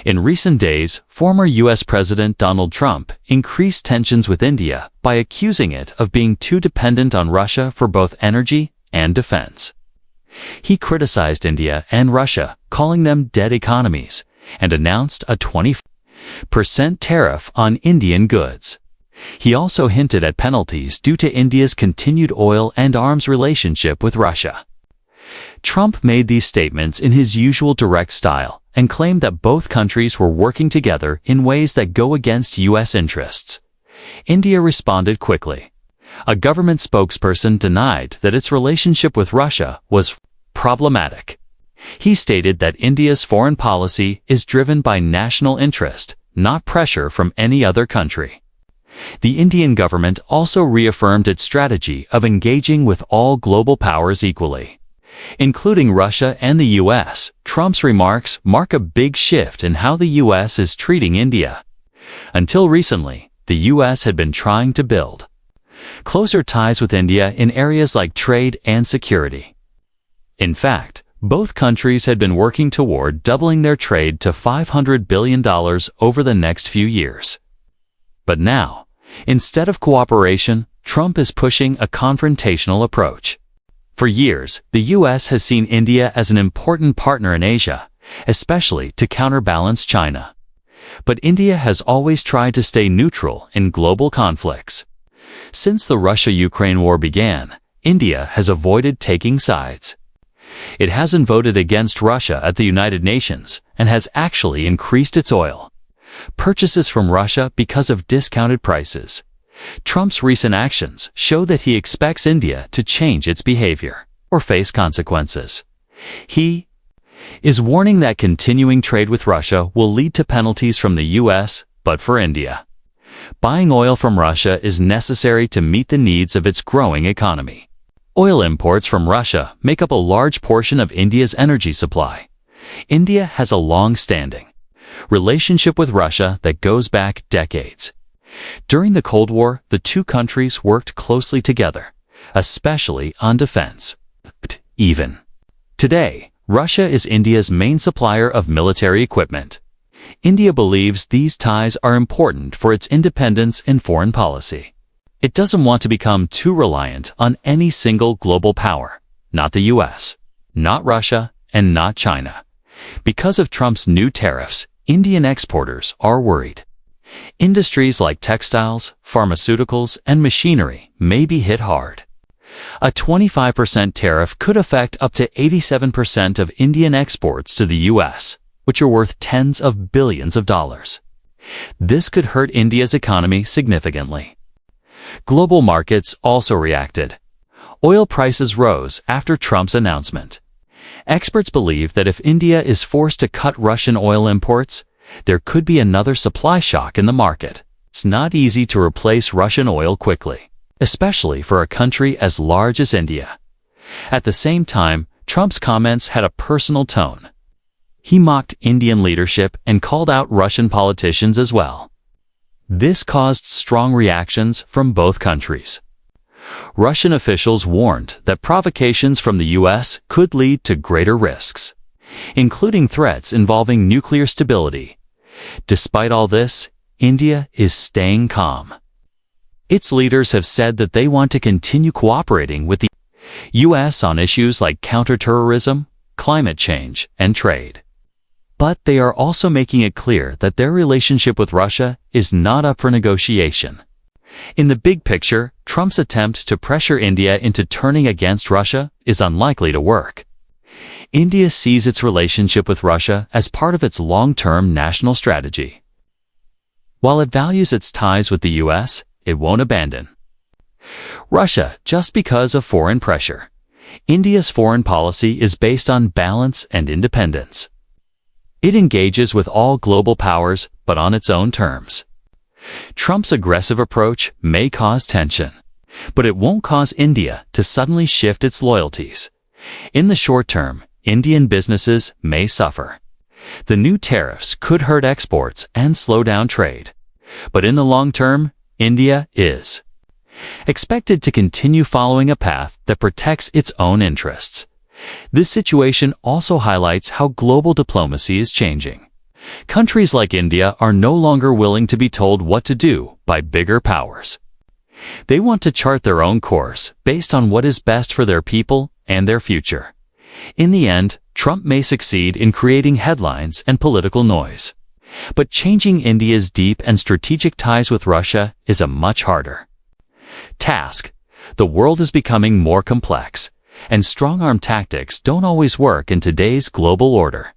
In recent days, former U.S. President Donald Trump increased tensions with India by accusing it of being too dependent on Russia for both energy and defense. He criticized India and Russia, calling them dead economies, and announced a 20% tariff on Indian goods. He also hinted at penalties due to India's continued oil and arms relationship with Russia. Trump made these statements in his usual direct style and claimed that both countries were working together in ways that go against U.S. interests. India responded quickly. A government spokesperson denied that its relationship with Russia was problematic. He stated that India's foreign policy is driven by national interest, not pressure from any other country. The Indian government also reaffirmed its strategy of engaging with all global powers equally, including Russia and the U.S. Trump's remarks mark a big shift in how the U.S. is treating India. Until recently, the U.S. had been trying to build closer ties with India in areas like trade and security. In fact, both countries had been working toward doubling their trade to $500 billion over the next few years. But now, instead of cooperation, Trump is pushing a confrontational approach. For years, the U.S. has seen India as an important partner in Asia, especially to counterbalance China. But India has always tried to stay neutral in global conflicts. Since the Russia-Ukraine war began, India has avoided taking sides. It hasn't voted against Russia at the United Nations and has actually increased its oil purchases from Russia because of discounted prices. Trump's recent actions show that he expects India to change its behavior or face consequences. He is warning that continuing trade with Russia will lead to penalties from the U.S., but for India, buying oil from Russia is necessary to meet the needs of its growing economy. Oil imports from Russia make up a large portion of India's energy supply. India has a long-standing relationship with Russia that goes back decades. During the Cold War, the two countries worked closely together, especially on defense. Even today, Russia is India's main supplier of military equipment. India believes these ties are important for its independence in foreign policy. It doesn't want to become too reliant on any single global power, not the U.S., not Russia, and not China. Because of Trump's new tariffs, Indian exporters are worried. Industries like textiles, pharmaceuticals, and machinery may be hit hard. A 25% tariff could affect up to 87% of Indian exports to the U.S., which are worth tens of billions of dollars. This could hurt India's economy significantly. Global markets also reacted. Oil prices rose after Trump's announcement. Experts believe that if India is forced to cut Russian oil imports, there could be another supply shock in the market. It's not easy to replace Russian oil quickly, especially for a country as large as India. At the same time, Trump's comments had a personal tone. He mocked Indian leadership and called out Russian politicians as well. This caused strong reactions from both countries. Russian officials warned that provocations from the U.S. could lead to greater risks, including threats involving nuclear stability. Despite all this, India is staying calm. Its leaders have said that they want to continue cooperating with the U.S. on issues like counterterrorism, climate change, and trade. But they are also making it clear that their relationship with Russia is not up for negotiation. In the big picture, Trump's attempt to pressure India into turning against Russia is unlikely to work. India sees its relationship with Russia as part of its long-term national strategy. While it values its ties with the U.S., it won't abandon Russia just because of foreign pressure. India's foreign policy is based on balance and independence. It engages with all global powers, but on its own terms. Trump's aggressive approach may cause tension, but it won't cause India to suddenly shift its loyalties. In the short term, Indian businesses may suffer. The new tariffs could hurt exports and slow down trade. But in the long term, India is expected to continue following a path that protects its own interests. This situation also highlights how global diplomacy is changing. Countries like India are no longer willing to be told what to do by bigger powers. They want to chart their own course based on what is best for their people and their future. In the end, Trump may succeed in creating headlines and political noise. But changing India's deep and strategic ties with Russia is a much harder task. The world is becoming more complex, and strong-arm tactics don't always work in today's global order.